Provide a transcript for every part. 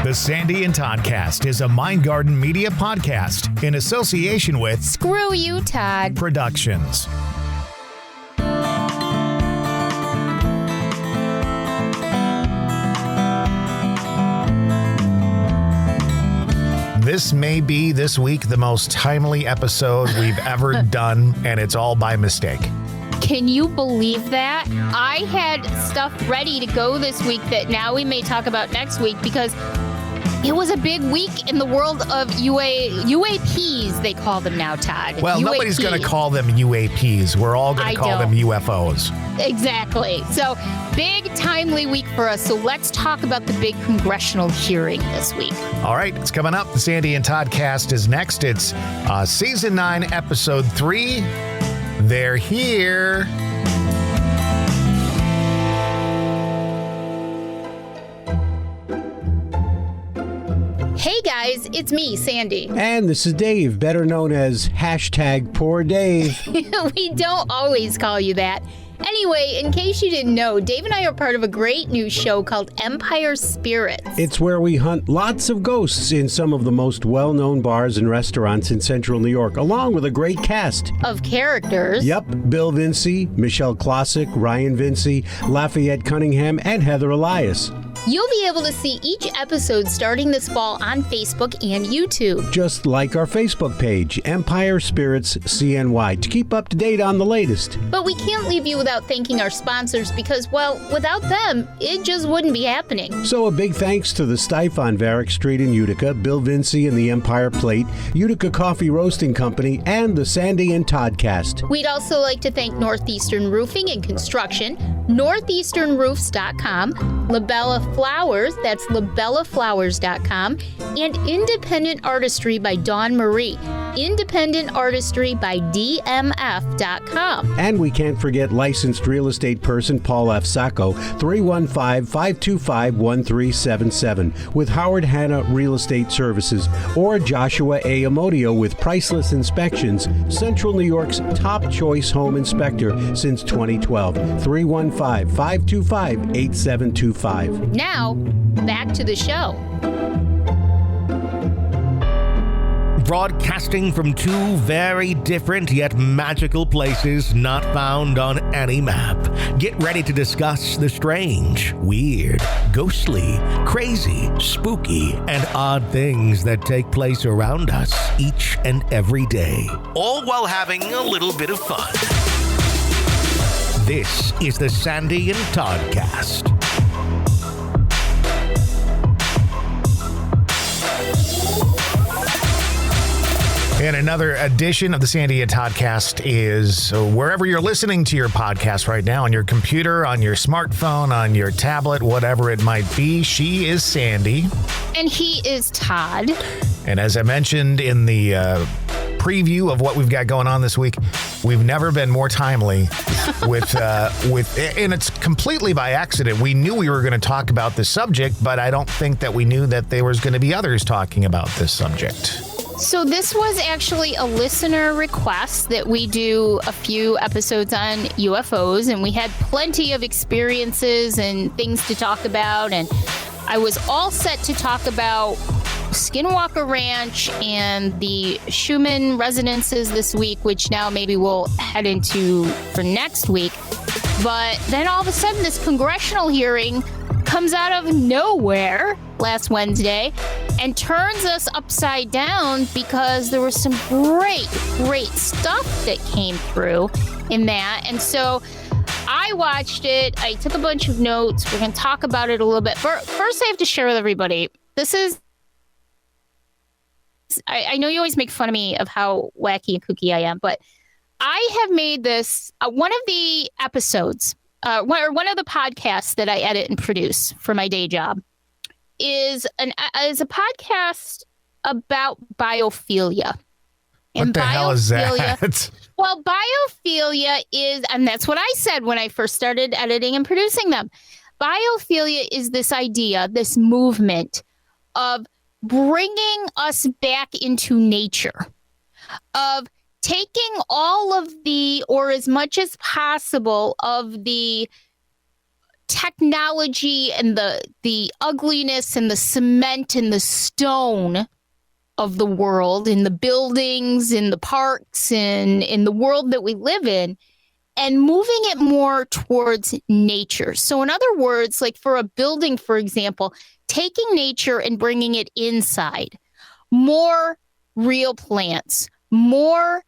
The Sandy and Toddcast is a Mindgarden Media podcast in association with Screw You, Todd Productions. This may be this week the most timely episode we've ever done, and it's all by mistake. Can you believe that? I had stuff ready to go this week that now we may talk about next week because it was a big week in the world of UAPs, they call them now, Todd. Well, UAP. Nobody's going to call them UAPs. We're all going to call them UFOs. Exactly. So, big, timely week for us. So, let's talk about the big congressional hearing this week. All right, it's coming up. The Sandy and Toddcast is next. It's Season 9, Episode 3. They're here. Hey guys, it's me, Sandy. And this is Dave, better known as #Poor Dave. We don't always call you that. Anyway, in case you didn't know, Dave and I are part of a great new show called Empire Spirits. It's where we hunt lots of ghosts in some of the most well-known bars and restaurants in central New York, along with a great cast of characters. Yep, Bill Vinci, Michelle Classic, Ryan Vinci, Lafayette Cunningham, and Heather Elias. You'll be able to see each episode starting this fall on Facebook and YouTube. Just like our Facebook page, Empire Spirits CNY, to keep up to date on the latest. But we can't leave you without thanking our sponsors because, well, without them, it just wouldn't be happening. So a big thanks to the Stife on Varick Street in Utica, Bill Vinci and the Empire Plate, Utica Coffee Roasting Company, and the Sandy and Toddcast. We'd also like to thank Northeastern Roofing and Construction, northeasternroofs.com, Labella Flowers, that's labellaflowers.com, and Independent Artistry by Dawn Marie, Independent Artistry by DMF.com. And we can't forget licensed real estate person Paul F. Sacco, 315-525-1377, with Howard Hanna Real Estate Services, or Joshua A. Amodio with Priceless Inspections, Central New York's top choice home inspector since 2012, 315-525-8725. Now, back to the show. Broadcasting from two very different yet magical places not found on any map. Get ready to discuss the strange, weird, ghostly, crazy, spooky, and odd things that take place around us each and every day, all while having a little bit of fun. This is the Sandy and Toddcast. And another edition of the Sandy and Toddcast is wherever you're listening to your podcast right now, on your computer, on your smartphone, on your tablet, whatever it might be. She is Sandy. And he is Todd. And as I mentioned in the preview of what we've got going on this week, we've never been more timely with and it's completely by accident. We knew we were going to talk about this subject, but I don't think that we knew that there was going to be others talking about this subject. So this was actually a listener request that we do a few episodes on UFOs, and we had plenty of experiences and things to talk about, and I was all set to talk about Skinwalker Ranch and the Schumann residences this week, which now maybe we'll head into for next week. But then all of a sudden this congressional hearing comes out of nowhere last Wednesday and turns us upside down because there was some great stuff that came through in that. And so I watched it. I took a bunch of notes. We're going to talk about it a little bit. First, I have to share with everybody. This is, I know you always make fun of me of how wacky and kooky I am, but I have made this one of the episodes, one of the podcasts that I edit and produce for my day job is a podcast about biophilia. What the hell is that? Well, biophilia is, and that's what I said when I first started editing and producing them. Biophilia is this idea, this movement of bringing us back into nature, of taking all of the, or as much as possible, of the technology and the ugliness and the cement and the stone of the world, in the buildings, in the parks, and in the world that we live in, and moving it more towards nature. So in other words, like for a building, for example, taking nature and bringing it inside, more real plants, more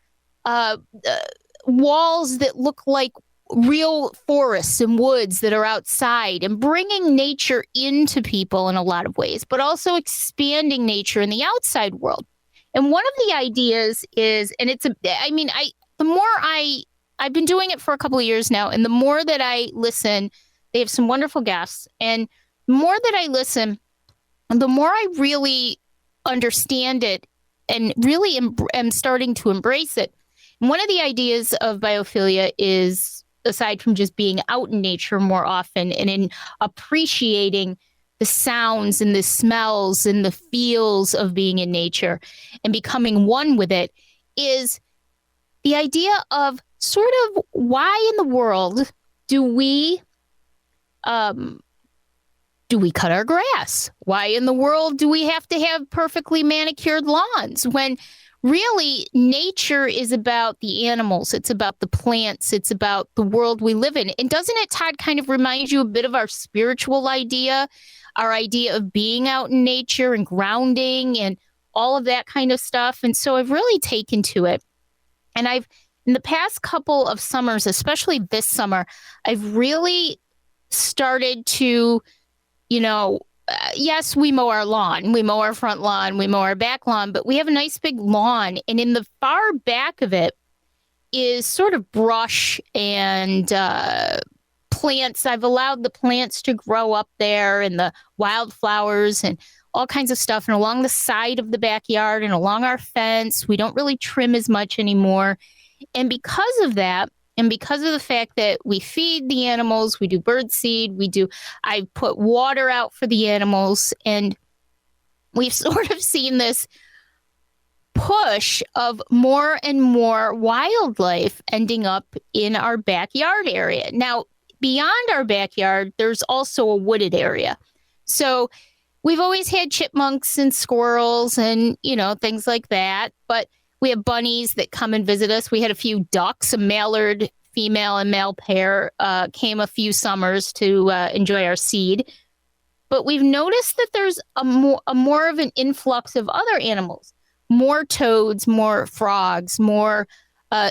walls that look like real forests and woods that are outside, and bringing nature into people in a lot of ways, but also expanding nature in the outside world. And one of the ideas is, and I've been doing it for a couple of years now, and the more that I listen, they have some wonderful guests, and the more that I listen, the more I really understand it and really am starting to embrace it. And one of the ideas of biophilia is, aside from just being out in nature more often and in appreciating the sounds and the smells and the feels of being in nature and becoming one with it, is the idea of sort of why in the world do we cut our grass? Why in the world do we have to have perfectly manicured lawns when really nature is about the animals, it's about the plants, it's about the world we live in? And doesn't it, Todd, kind of remind you a bit of our spiritual idea, our idea of being out in nature and grounding and all of that kind of stuff? And so I've really taken to it. And in the past couple of summers, especially this summer, I've really started to, yes, we mow our lawn, we mow our front lawn, we mow our back lawn, but we have a nice big lawn. And in the far back of it is sort of brush and plants. I've allowed the plants to grow up there, and the wildflowers and all kinds of stuff. And along the side of the backyard and along our fence, we don't really trim as much anymore. And because of that, and because of the fact that we feed the animals, we do bird seed, I put water out for the animals, and we've sort of seen this push of more and more wildlife ending up in our backyard area. Now, beyond our backyard, there's also a wooded area. So we've always had chipmunks and squirrels and, things like that, but we have bunnies that come and visit us. We had a few ducks, a mallard, female and male pair, came a few summers to enjoy our seed. But we've noticed that there's a more of an influx of other animals, more toads, more frogs, more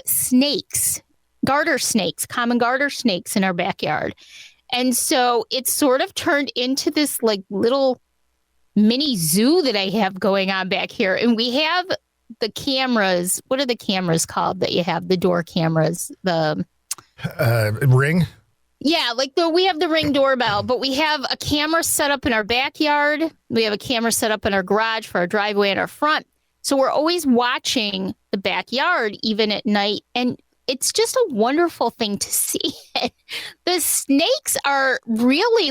snakes, garter snakes, common garter snakes in our backyard. And so it's sort of turned into this like little mini zoo that I have going on back here. And we have the cameras. What are the cameras called that you have? The door cameras, the Ring. Yeah, we have the Ring doorbell, but we have a camera set up in our backyard. We have a camera set up in our garage for our driveway and our front. So we're always watching the backyard, even at night. And it's just a wonderful thing to see. The snakes are really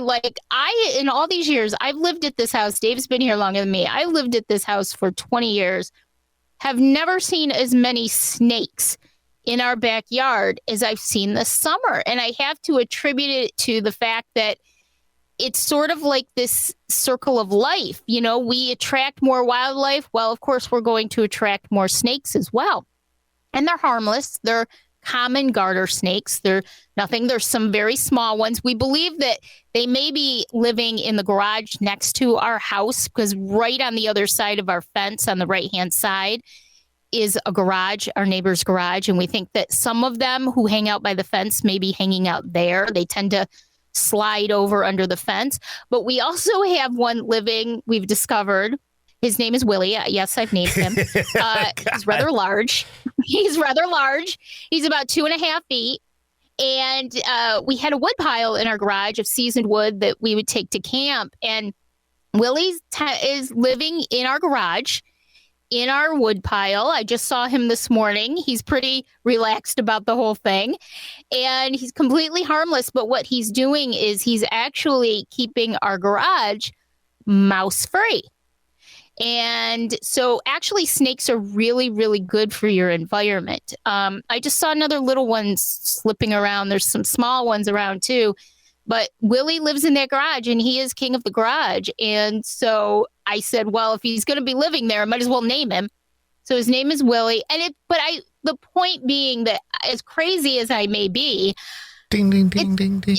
in all these years, I've lived at this house. Dave's been here longer than me. I lived at this house for 20 years. Have never seen as many snakes in our backyard as I've seen this summer. And I have to attribute it to the fact that it's sort of like this circle of life. We attract more wildlife. Well, of course, we're going to attract more snakes as well. And they're harmless. They're common garter snakes. They're nothing. There's some very small ones. We believe that they may be living in the garage next to our house, because right on the other side of our fence on the right-hand side is a garage, our neighbor's garage. And we think that some of them who hang out by the fence may be hanging out there. They tend to slide over under the fence. But we also have one living, we've discovered. His name is Willie. Yes, I've named him. He's rather large. He's about 2.5 feet. And we had a wood pile in our garage of seasoned wood that we would take to camp. And Willie is living in our garage, in our wood pile. I just saw him this morning. He's pretty relaxed about the whole thing. And he's completely harmless. But what he's doing is he's actually keeping our garage mouse free. And so actually snakes are really, really good for your environment. I just saw another little one slipping around. There's some small ones around too. But Willie lives in that garage and he is king of the garage. And so I said, well, if he's going to be living there, I might as well name him. So his name is Willie. The point being that as crazy as I may be, ding, ding, ding, ding, ding.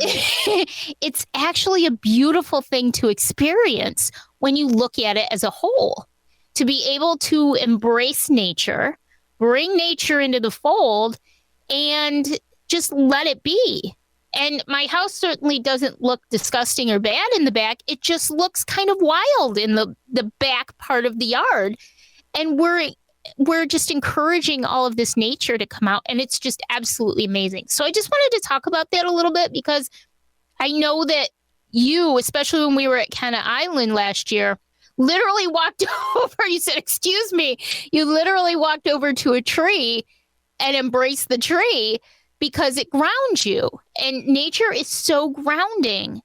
It's actually a beautiful thing to experience when you look at it as a whole. To be able to embrace nature, bring nature into the fold, and just let it be. And my house certainly doesn't look disgusting or bad in the back. It just looks kind of wild in the back part of the yard. And we're just encouraging all of this nature to come out. And it's just absolutely amazing. So I just wanted to talk about that a little bit because I know that you, especially when we were at Kenna Island last year, literally walked over. You said, excuse me. You literally walked over to a tree and embraced the tree because it grounds you. And nature is so grounding.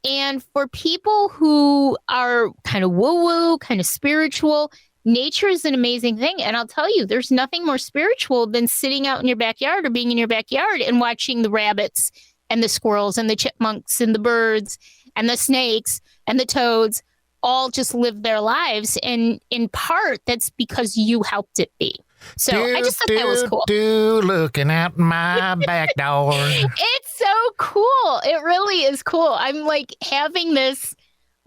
And for people who are kind of woo-woo, kind of spiritual, nature is an amazing thing. And I'll tell you, there's nothing more spiritual than sitting out in your backyard or being in your backyard and watching the rabbits and the squirrels and the chipmunks and the birds and the snakes and the toads all just live their lives. And in part, that's because you helped it be. So I just thought that was cool. Looking out my back door. It's so cool. It really is cool. I'm like having this,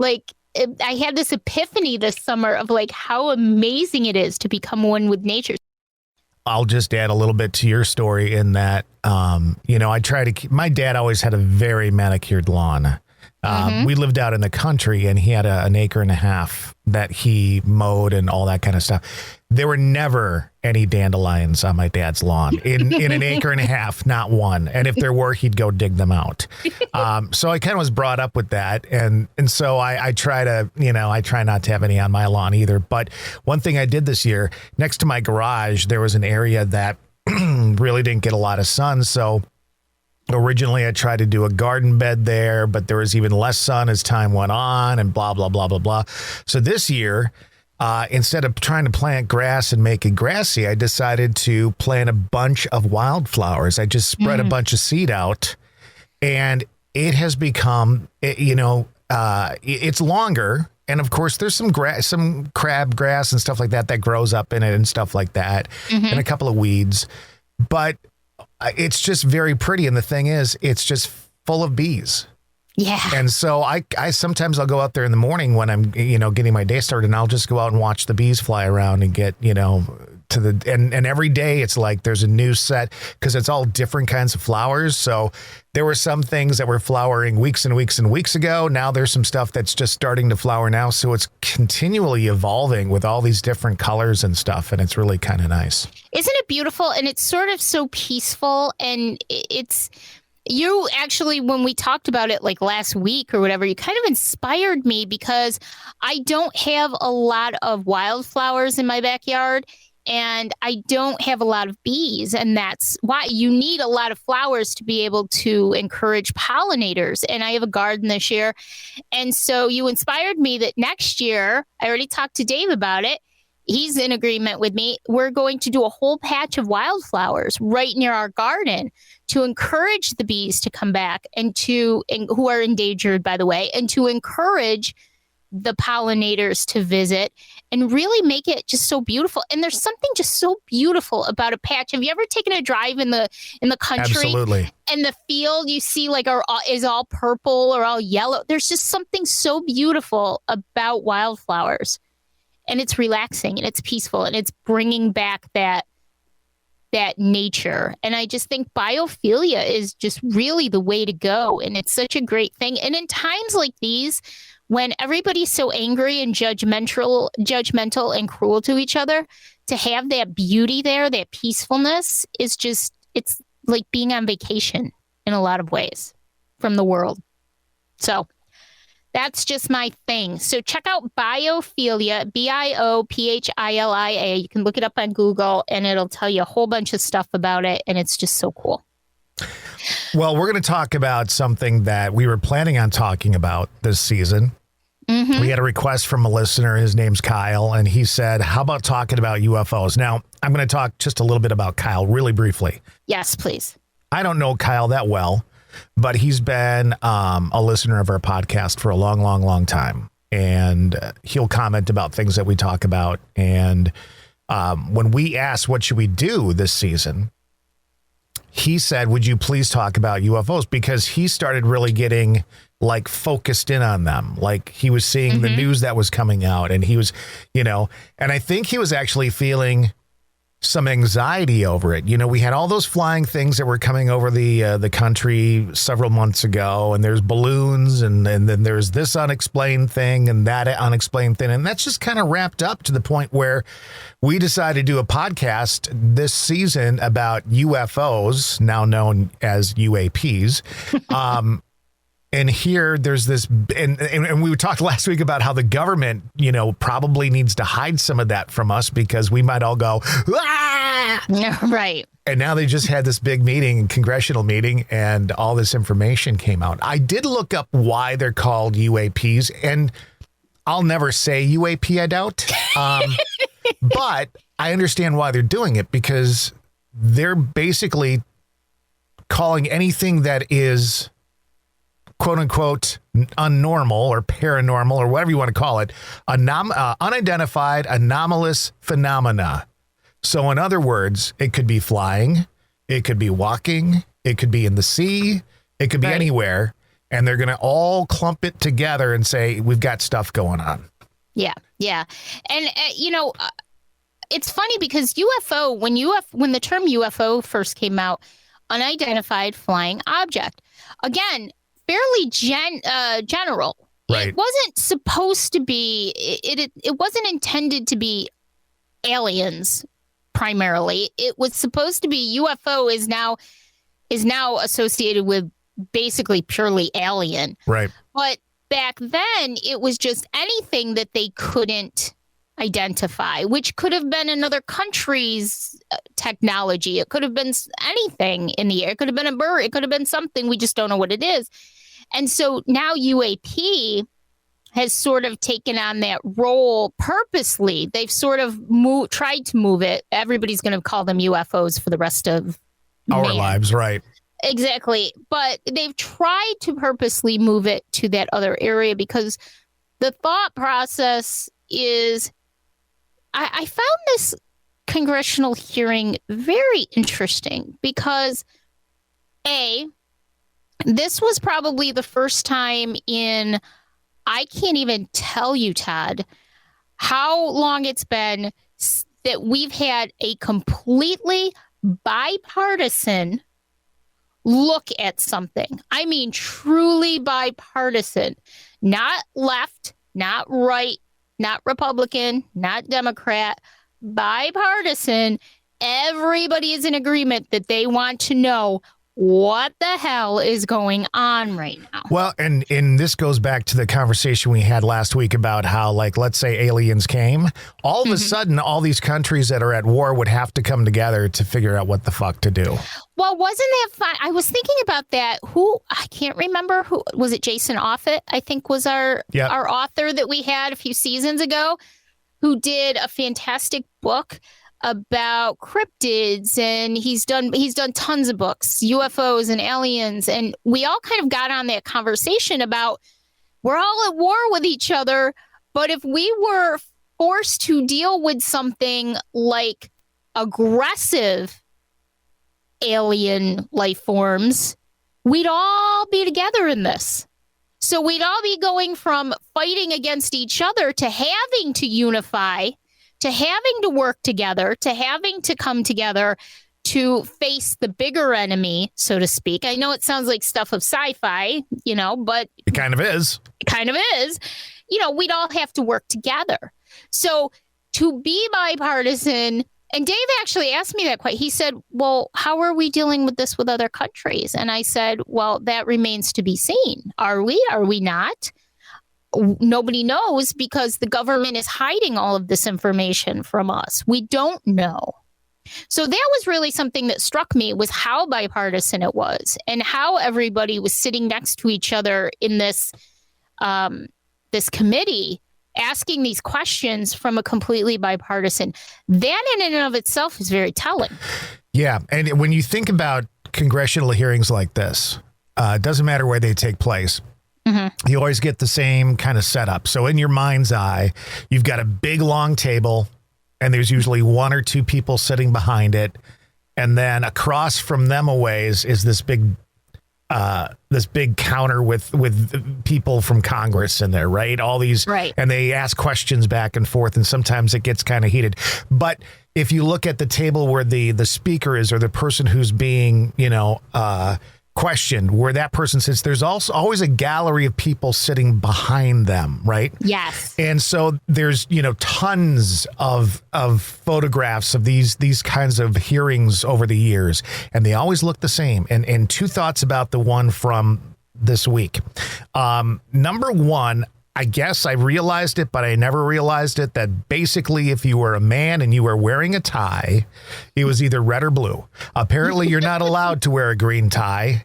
I had this epiphany this summer of how amazing it is to become one with nature. I'll just add a little bit to your story in that, I try to keep, my dad always had a very manicured lawn. We lived out in the country and he had an acre and a half that he mowed and all that kind of stuff. There were never any dandelions on my dad's lawn in an acre and a half, not one. And if there were, he'd go dig them out. So I kind of was brought up with that. And so I try not to have any on my lawn either. But one thing I did this year, next to my garage, there was an area that really didn't get a lot of sun. So originally, I tried to do a garden bed there, but there was even less sun as time went on and blah, blah, blah, blah, blah. So this year, instead of trying to plant grass and make it grassy, I decided to plant a bunch of wildflowers. I just spread a bunch of seed out and it has become, it's longer. And of course, there's some crab grass and stuff like that grows up in it and stuff like that, and a couple of weeds. But it's just very pretty. And the thing is, it's just full of bees. Yeah. And so I sometimes I'll go out there in the morning when I'm, getting my day started and I'll just go out and watch the bees fly around and get, and every day it's like there's a new set because it's all different kinds of flowers. So there were some things that were flowering weeks and weeks and weeks ago. Now there's some stuff that's just starting to flower now. So it's continually evolving with all these different colors and stuff. And it's really kind of nice. Isn't it beautiful? And it's sort of so peaceful. And you actually, when we talked about it last week or whatever, you kind of inspired me because I don't have a lot of wildflowers in my backyard. And I don't have a lot of bees. And that's why you need a lot of flowers to be able to encourage pollinators. And I have a garden this year. And so you inspired me that next year, I already talked to Dave about it. He's in agreement with me. We're going to do a whole patch of wildflowers right near our garden to encourage the bees to come back and who are endangered, by the way, and to encourage the pollinators to visit and really make it just so beautiful. And there's something just so beautiful about a patch. Have you ever taken a drive in the country? Absolutely. And the field you see is all purple or all yellow? There's just something so beautiful about wildflowers. And it's relaxing and it's peaceful and it's bringing back that nature. And I just think biophilia is just really the way to go. And it's such a great thing. And in times like these, when everybody's so angry and judgmental and cruel to each other, to have that beauty there, that peacefulness it's like being on vacation in a lot of ways from the world. So that's just my thing. So check out biophilia, BIOPHILIA. You can look it up on Google and it'll tell you a whole bunch of stuff about it. And it's just so cool. Well, we're going to talk about something that we were planning on talking about this season. We had a request from a listener. His name's Kyle. And he said, how about talking about UFOs? Now, I'm going to talk just a little bit about Kyle really briefly. Yes, please. I don't know Kyle that well. but he's been a listener of our podcast for a long, long, long time. And he'll comment about things that we talk about. And when we asked, what should we do this season? He said, would you please talk about UFOs? Because he started really getting like focused in on them. Like he was seeing the news that was coming out, and he was, and I think he was actually feeling some anxiety over it. We had all those flying things that were coming over the country several months ago, and there's balloons, and then there's this unexplained thing and that unexplained thing. And that's just kind of wrapped up to the point where we decided to do a podcast this season about UFOs, now known as UAPs. And here there's this, and we talked last week about how the government, probably needs to hide some of that from us because we might all go, ah! Right. And now they just had this big meeting, congressional meeting, and all this information came out. I did look up why they're called UAPs, and I'll never say UAP, I doubt. But I understand why they're doing it, because they're basically calling anything that is quote unquote unnormal or paranormal or whatever you want to call it, unidentified anomalous phenomena. So in other words, it could be flying, it could be walking, it could be in the sea, it could be anywhere. And they're going to all clump it together and say, we've got stuff going on. Yeah. Yeah. And, it's funny because UFO, when the term UFO first came out, unidentified flying object, again, fairly general. Right. It wasn't supposed to be. It wasn't intended to be aliens primarily. It was supposed to be UFO is now associated with basically purely alien. Right. But back then, it was just anything that they couldn't identify, which could have been another country's technology. It could have been anything in the air. It could have been a bird. It could have been something. We just don't know what it is. And so now UAP has sort of taken on that role purposely. They've sort of tried to move it. Everybody's going to call them UFOs for the rest of our lives, right? Exactly. But they've tried to purposely move it to that other area because the thought process is, I found this congressional hearing very interesting because, this was probably the first time in, I can't even tell you, Todd, how long it's been that we've had a completely bipartisan look at something. I mean, truly bipartisan, not left, not right, not Republican, not Democrat, bipartisan. Everybody is in agreement that they want to know what the hell is going on right now. Well, and this goes back to the conversation we had last week about how, like, let's say aliens came. All of a sudden, all these countries that are at war would have to come together to figure out what the fuck to do. Well, wasn't that fun? I was thinking about that. I can't remember who was it. Jason Offit, I think, was our author that we had a few seasons ago, who did a fantastic book about cryptids, and he's done tons of books, UFOs and aliens, and we all kind of got on that conversation about we're all at war with each other, but if we were forced to deal with something like aggressive alien life forms, we'd all be together in this. So we'd all be going from fighting against each other to having to unify, to having to work together, to having to come together to face the bigger enemy, so to speak. I know it sounds like stuff of sci-fi, but it kind of is. It kind of is. We'd all have to work together. So to be bipartisan, and Dave actually asked me that quite. He said, well, how are we dealing with this with other countries? And I said, well, that remains to be seen. Are we? Are we not? Nobody knows because the government is hiding all of this information from us. We don't know. So that was really something that struck me, was how bipartisan it was and how everybody was sitting next to each other in this committee asking these questions from a completely bipartisan. That in and of itself is very telling. Yeah. And when you think about congressional hearings like this, It doesn't matter where they take place. You always get the same kind of setup. So in your mind's eye, you've got a big long table, and there's usually one or two people sitting behind it. And then across from them a ways is this big counter with people from Congress in there, right? All these, right. And they ask questions back and forth, and sometimes it gets kind of heated. But if you look at the table where the speaker is, or the person who's being, questioned, where that person sits, there's also always a gallery of people sitting behind them, right? Yes. And so there's, tons of photographs of these kinds of hearings over the years, and they always look the same. And two thoughts about the one from this week. Number one, I guess I realized it, but I never realized it, that basically if you were a man and you were wearing a tie, it was either red or blue. Apparently you're not allowed to wear a green tie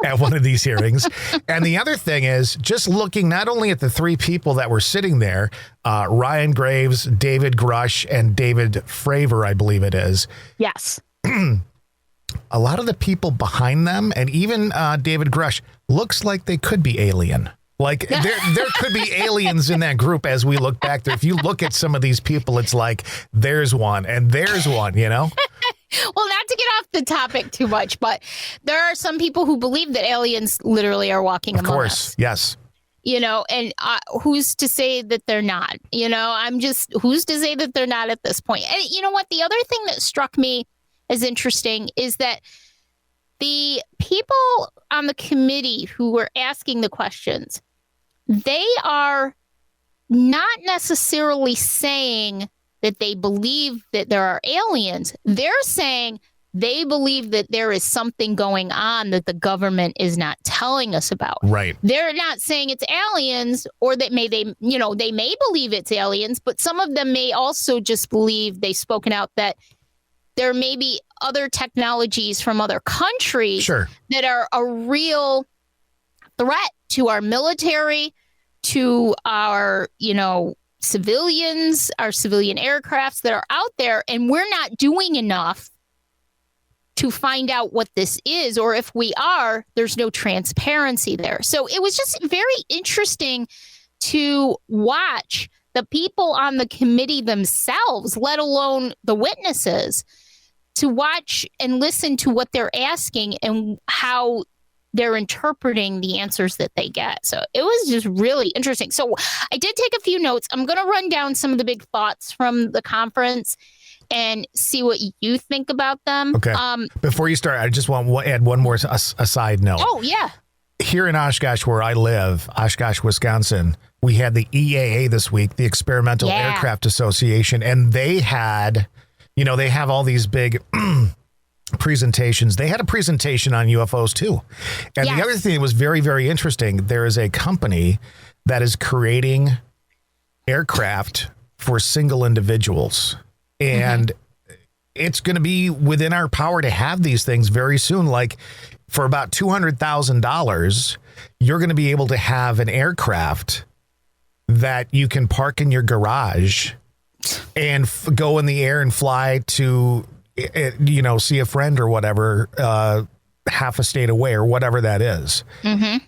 at one of these hearings. And the other thing is, just looking not only at the three people that were sitting there, Ryan Graves, David Grush, and David Fravor, I believe it is. Yes. A lot of the people behind them, and even David Grush, looks like they could be alien. Like there could be aliens in that group as we look back there. If you look at some of these people, it's like there's one and there's one, Well, not to get off the topic too much, but there are some people who believe that aliens literally are walking among us. Of course, yes. And who's to say that they're not? Who's to say that they're not at this point? And you know what? The other thing that struck me as interesting is that the people on the committee who were asking the questions, they are not necessarily saying that they believe that there are aliens. They're saying they believe that there is something going on that the government is not telling us about. Right. They're not saying it's aliens, or that they may believe it's aliens, but some of them may also just believe, they've spoken out, that there may be other technologies from other countries that are a real threat to our military, to our, civilians, our civilian aircrafts that are out there. And we're not doing enough to find out what this is, or if we are, there's no transparency there. So it was just very interesting to watch the people on the committee themselves, let alone the witnesses, to watch and listen to what they're asking and how they're interpreting the answers that they get. So it was just really interesting. So I did take a few notes. I'm going to run down some of the big thoughts from the conference and see what you think about them. Okay. Before you start, I just want to add one more aside note. Oh, yeah. Here in Oshkosh, where I live, Oshkosh, Wisconsin, we had the EAA this week, the Experimental Aircraft Association, and they had... they have all these big presentations. They had a presentation on UFOs too. And the other thing that was very, very interesting, there is a company that is creating aircraft for single individuals. And it's going to be within our power to have these things very soon. Like for about $200,000, you're going to be able to have an aircraft that you can park in your garage and go in the air and fly to, see a friend or whatever, half a state away or whatever that is.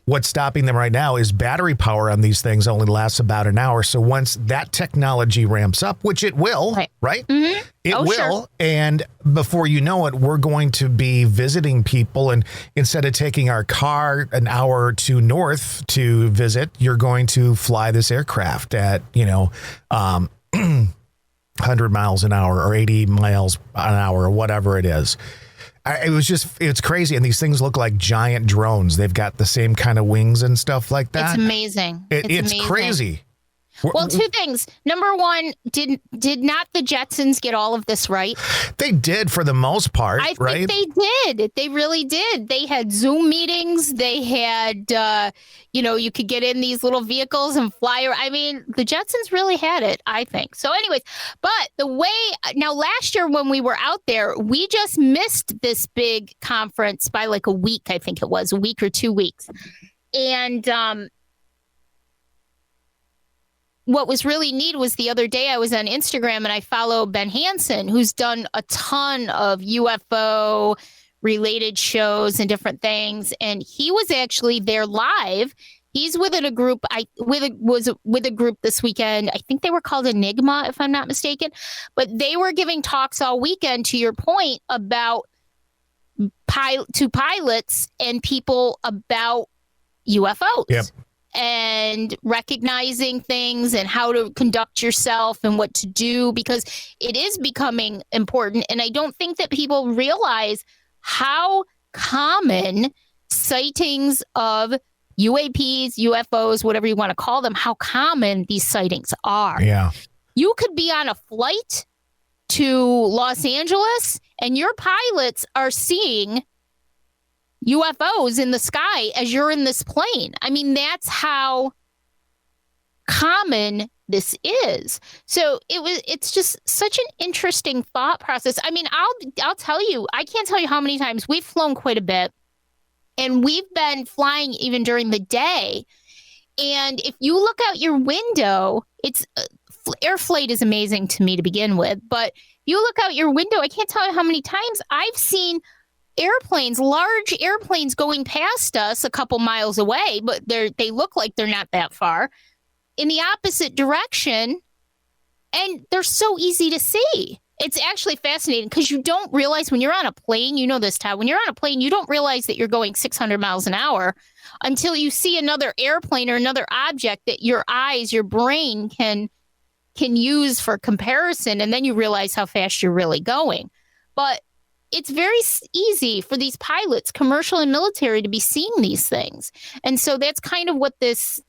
What's stopping them right now is battery power on these things only lasts about an hour. So once that technology ramps up, which it will, right? It will. Sure. And before you know it, we're going to be visiting people. And instead of taking our car an hour or two north to visit, you're going to fly this aircraft at, 100 miles an hour or 80 miles an hour or whatever it is. It's crazy. And these things look like giant drones. They've got the same kind of wings and stuff like that. It's amazing. It's amazing. Crazy. Well, two things. Number one, did not the Jetsons get all of this right? They did for the most part, I think they did. They really did. They had Zoom meetings. They had, you could get in these little vehicles and fly. I mean, the Jetsons really had it, I think. So anyways, but now last year when we were out there, we just missed this big conference by like a week, I think it was, a week or 2 weeks. And, what was really neat was the other day I was on Instagram and I follow Ben Hansen, who's done a ton of UFO related shows and different things. And he was actually there live. He's within a group. Was with a group this weekend. I think they were called Enigma, if I'm not mistaken. But they were giving talks all weekend, to your point, about to pilots and people about UFOs. Yep. And recognizing things and how to conduct yourself and what to do, because it is becoming important. And I don't think that people realize how common sightings of UAPs, UFOs, whatever you want to call them, how common these sightings are. Yeah. You could be on a flight to Los Angeles and your pilots are seeing UFOs in the sky as you're in this plane. I mean, that's how common this is. So it's just such an interesting thought process. I mean, I'll tell you, I can't tell you how many times we've flown quite a bit, and we've been flying even during the day. And if you look out your window, air flight is amazing to me to begin with, but if you look out your window, I can't tell you how many times I've seen airplanes, large airplanes going past us a couple miles away, but they look like they're not that far, in the opposite direction, and they're so easy to see. It's actually fascinating because you don't realize when you're on a plane, you know this, Todd, when you're on a plane, you don't realize that you're going 600 miles an hour until you see another airplane or another object that your eyes, your brain can use for comparison, and then you realize how fast you're really going. But it's very easy for these pilots, commercial and military, to be seeing these things. And so that's kind of what this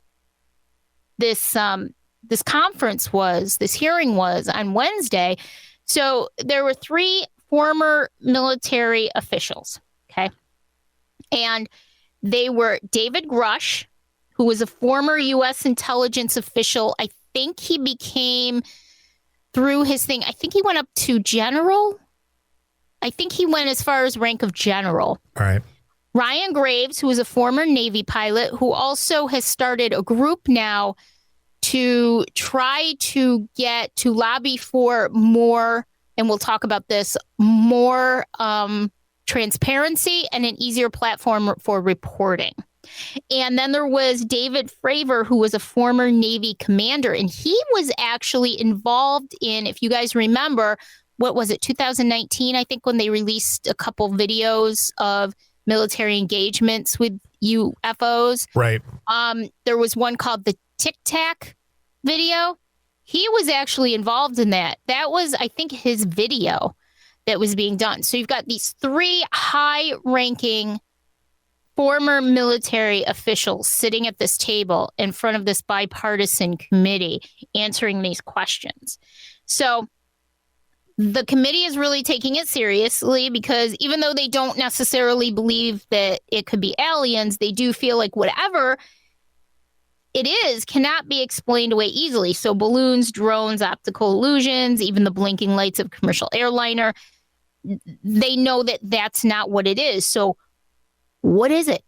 conference was, this hearing was on Wednesday. So there were 3 former military officials, okay? And they were David Grush, who was a former U.S. intelligence official. I think he became, through his thing, I think he went up to general. I think he went as far as rank of general. All right. Ryan Graves, who is a former Navy pilot, who also has started a group now to try to lobby for more, and we'll talk about this, more transparency and an easier platform for reporting. And then there was David Fravor, who was a former Navy commander, and he was actually involved in, if you guys remember, what was it, 2019, I think, when they released a couple videos of military engagements with UFOs. Right. There was one called the Tic Tac video. He was actually involved in that. That was, I think, his video that was being done. So you've got these 3 high-ranking former military officials sitting at this table in front of this bipartisan committee answering these questions. So the committee is really taking it seriously, because even though they don't necessarily believe that it could be aliens, they do feel like whatever it is cannot be explained away easily. So balloons, drones, optical illusions, even the blinking lights of a commercial airliner, they know that that's not what it is. So what is it?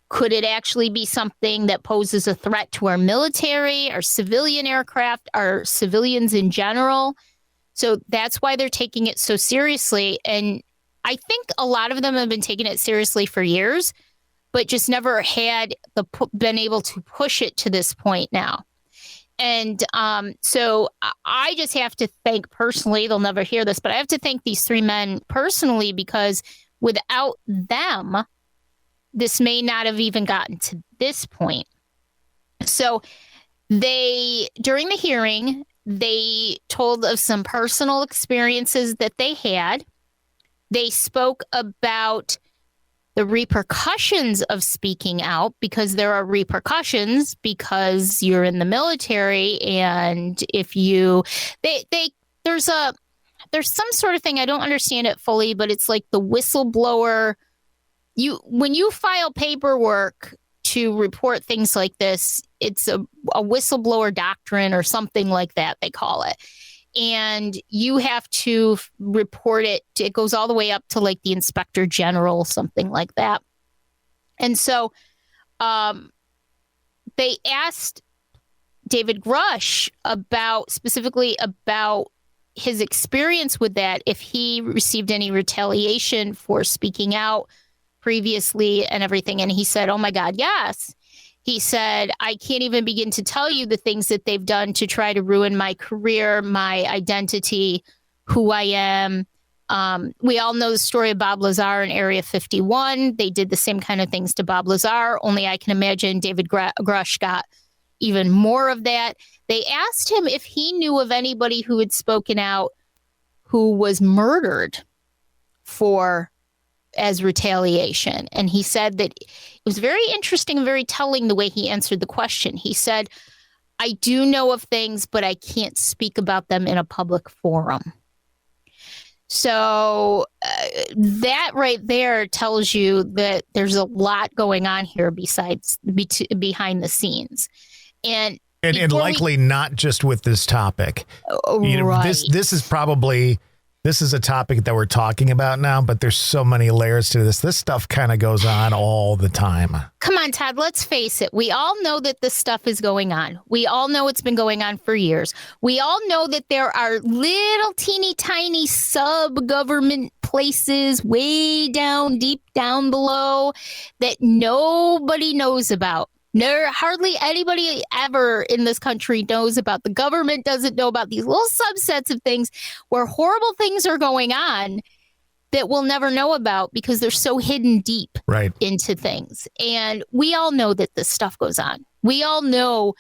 Could it actually be something that poses a threat to our military, our civilian aircraft, our civilians in general? So that's why they're taking it so seriously. And I think a lot of them have been taking it seriously for years, but just never had been able to push it to this point now. And so I just have to thank personally, they'll never hear this, but I have to thank these 3 men personally, because without them, this may not have even gotten to this point. So during the hearing, they told of some personal experiences that they had. They spoke about the repercussions of speaking out, because there are repercussions because you're in the military. And if there's some sort of thing, I don't understand it fully, but it's like the whistleblower. When you file paperwork to report things like this, it's a whistleblower doctrine or something like that, they call it. And you have to report it. It goes all the way up to like the inspector general, something like that. And so they asked David Grush specifically about his experience with that, if he received any retaliation for speaking out previously and everything. And he said, oh my God, yes. He said, I can't even begin to tell you the things that they've done to try to ruin my career, my identity, who I am. We all know the story of Bob Lazar in Area 51. They did the same kind of things to Bob Lazar, only I can imagine David Grush got even more of that. They asked him if he knew of anybody who had spoken out who was murdered as retaliation. And he said that it was very interesting and very telling the way he answered the question. He said, I do know of things, but I can't speak about them in a public forum. So that right there tells you that there's a lot going on here behind the scenes. And likely not just with this topic. Right. This is a topic that we're talking about now, but there's so many layers to this. This stuff kind of goes on all the time. Come on, Todd, let's face it. We all know that this stuff is going on. We all know it's been going on for years. We all know that there are little teeny tiny sub-government places way down, deep down below that nobody knows about. Hardly anybody ever in this country knows about. The government doesn't know about these little subsets of things where horrible things are going on that we'll never know about because they're so hidden deep into things. And we all know that this stuff goes on. We all know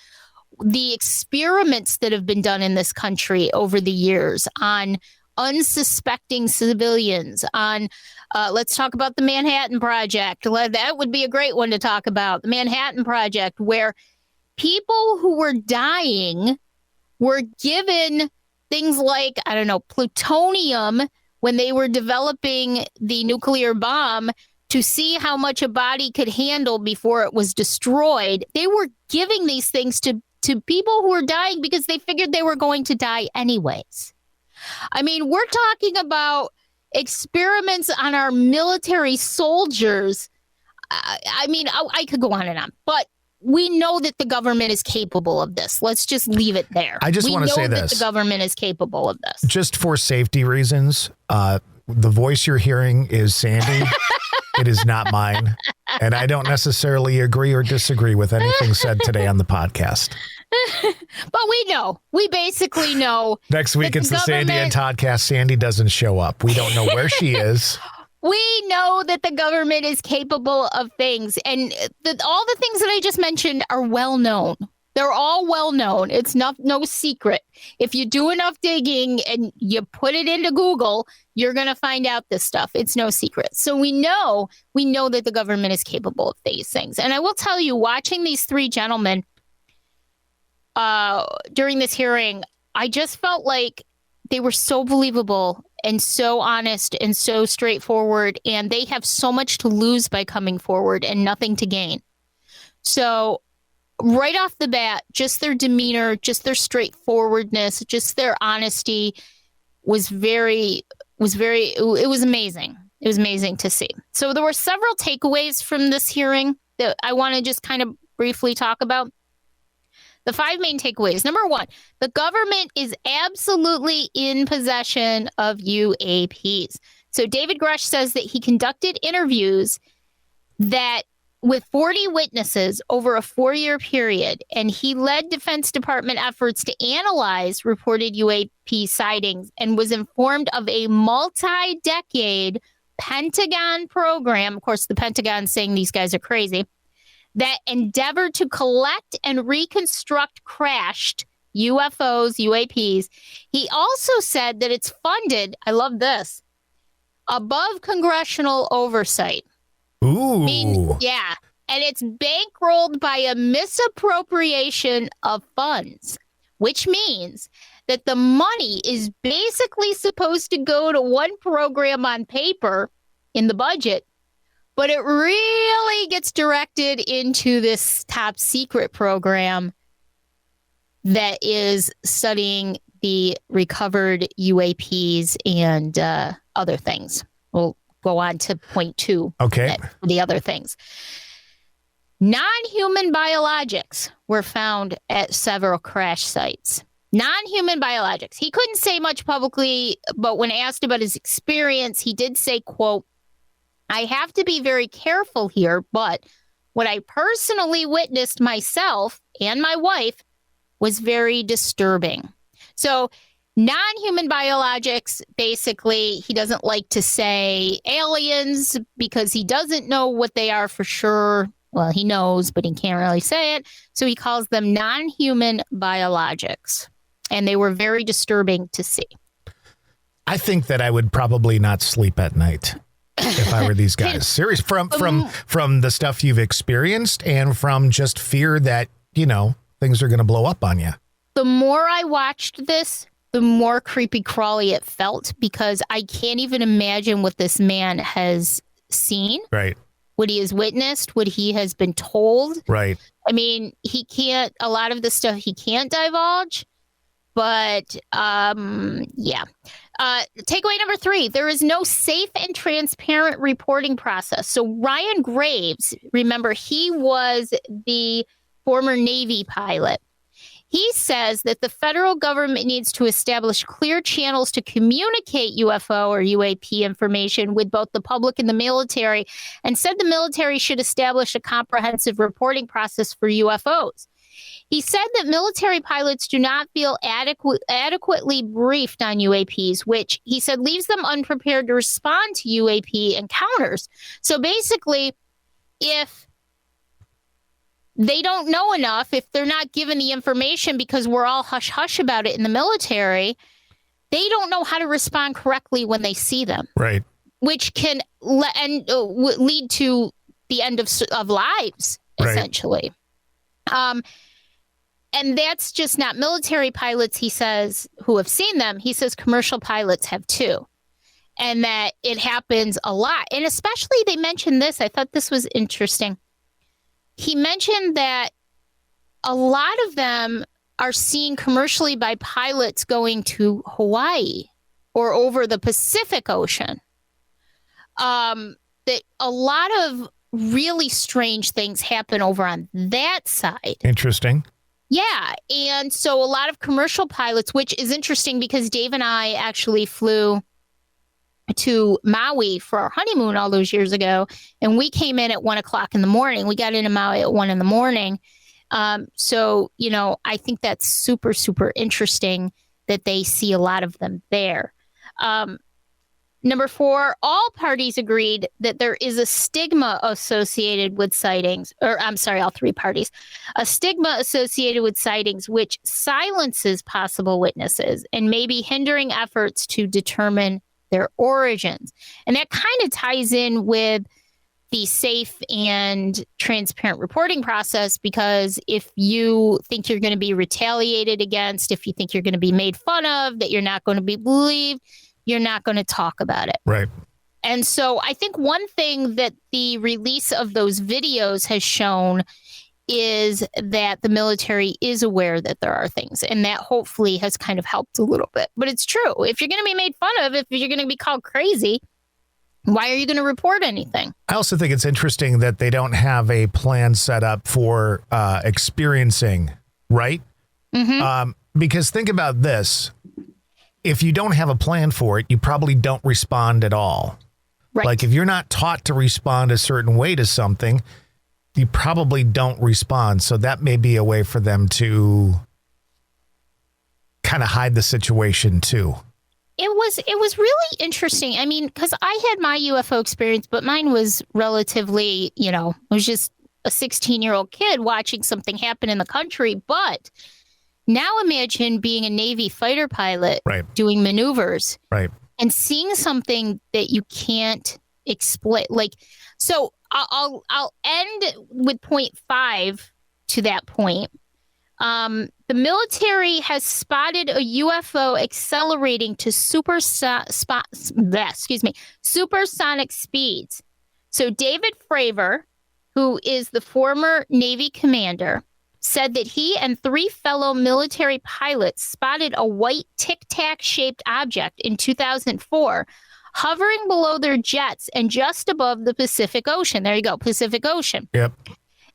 the experiments that have been done in this country over the years on unsuspecting civilians, on let's talk about the Manhattan Project. That would be a great one to talk about. The Manhattan Project, where people who were dying were given things like, I don't know, plutonium when they were developing the nuclear bomb to see how much a body could handle before it was destroyed. They were giving these things to people who were dying because they figured they were going to die anyways. I mean, we're talking about experiments on our military soldiers. I mean, I could go on and on, but we know that the government is capable of this. Let's just leave it there. I just want to say this. We know that the government is capable of this. Just for safety reasons, the voice you're hearing is Sandy. It is not mine. And I don't necessarily agree or disagree with anything said today on the podcast. But we basically know. Next week, it's the Sandy and Toddcast. Sandy doesn't show up. We don't know where she is. We know that the government is capable of things. And all the things that I just mentioned are well known. They're all well known. It's no secret. If you do enough digging and you put it into Google, you're going to find out this stuff. It's no secret. So we know that the government is capable of these things. And I will tell you, watching these three gentlemen during this hearing, I just felt like they were so believable and so honest and so straightforward, and they have so much to lose by coming forward and nothing to gain. So right off the bat, just their demeanor, just their straightforwardness, just their honesty was amazing. It was amazing to see. So there were several takeaways from this hearing that I want to just kind of briefly talk about. The 5 main takeaways. Number 1, the government is absolutely in possession of UAPs. So David Grush says that he conducted interviews with 40 witnesses over a 4-year period, and he led Defense Department efforts to analyze reported UAP sightings and was informed of a multi-decade Pentagon program. Of course, the Pentagon saying these guys are crazy, that endeavored to collect and reconstruct crashed UFOs, UAPs. He also said that it's funded, I love this, above congressional oversight. Ooh. Yeah. And it's bankrolled by a misappropriation of funds, which means that the money is basically supposed to go to one program on paper in the budget, but it really gets directed into this top secret program that is studying the recovered UAPs and other things. We'll go on to point 2. Okay. The other things. Non-human biologics were found at several crash sites. Non-human biologics. He couldn't say much publicly, but when asked about his experience, he did say, quote, "I have to be very careful here, but what I personally witnessed myself and my wife was very disturbing." So non-human biologics, basically, he doesn't like to say aliens because he doesn't know what they are for sure. Well, he knows, but he can't really say it. So he calls them non-human biologics. And they were very disturbing to see. I think that I would probably not sleep at night if I were these guys. Serious from the stuff you've experienced and from just fear that, things are going to blow up on you. The more I watched this, the more creepy crawly it felt, because I can't even imagine what this man has seen. Right. What he has witnessed, what he has been told. Right. I mean, a lot of the stuff he can't divulge. But, yeah. Takeaway number 3, there is no safe and transparent reporting process. So Ryan Graves, remember, he was the former Navy pilot. He says that the federal government needs to establish clear channels to communicate UFO or UAP information with both the public and the military, and said the military should establish a comprehensive reporting process for UFOs. He said that military pilots do not feel adequately briefed on UAPs, which he said leaves them unprepared to respond to UAP encounters. So basically, if they don't know enough, if they're not given the information because we're all hush-hush about it in the military, they don't know how to respond correctly when they see them. Right. Which can lead to the end of lives, essentially. Right. And that's just not military pilots, he says, who have seen them. He says commercial pilots have too. And that it happens a lot. And especially they mentioned this. I thought this was interesting. He mentioned that a lot of them are seen commercially by pilots going to Hawaii or over the Pacific Ocean. That a lot of really strange things happen over on that side. Interesting. Yeah. And so a lot of commercial pilots, which is interesting because Dave and I actually flew to Maui for our honeymoon all those years ago. And we came in at 1:00 in the morning. We got into Maui at 1 a.m. So, I think that's super, super interesting that they see a lot of them there. Number 4, all parties agreed that there is a stigma associated with sightings, all 3 parties, a stigma associated with sightings, which silences possible witnesses and may be hindering efforts to determine their origins. And that kind of ties in with the safe and transparent reporting process, because if you think you're going to be retaliated against, if you think you're going to be made fun of, that you're not going to be believed, you're not going to talk about it. Right. And so I think one thing that the release of those videos has shown is that the military is aware that there are things, and that hopefully has kind of helped a little bit. But it's true. If you're going to be made fun of, if you're going to be called crazy, why are you going to report anything? I also think it's interesting that they don't have a plan set up for experiencing, right? Mm-hmm. Because think about this. If you don't have a plan for it, you probably don't respond at all. Right. Like if you're not taught to respond a certain way to something, you probably don't respond. So that may be a way for them to kind of hide the situation too. It was really interesting. I mean, because I had my UFO experience, but mine was relatively, it was just a 16-year-old kid watching something happen in the country. But now imagine being a Navy fighter pilot, right, doing maneuvers, right, and seeing something that you can't explain. Like, so I'll end with point 5 to that point. The military has spotted a UFO accelerating to supersonic speeds. So David Fravor, who is the former Navy commander, said that he and 3 fellow military pilots spotted a white tic-tac shaped object in 2004 hovering below their jets and just above the Pacific Ocean. There you go, Pacific Ocean. Yep.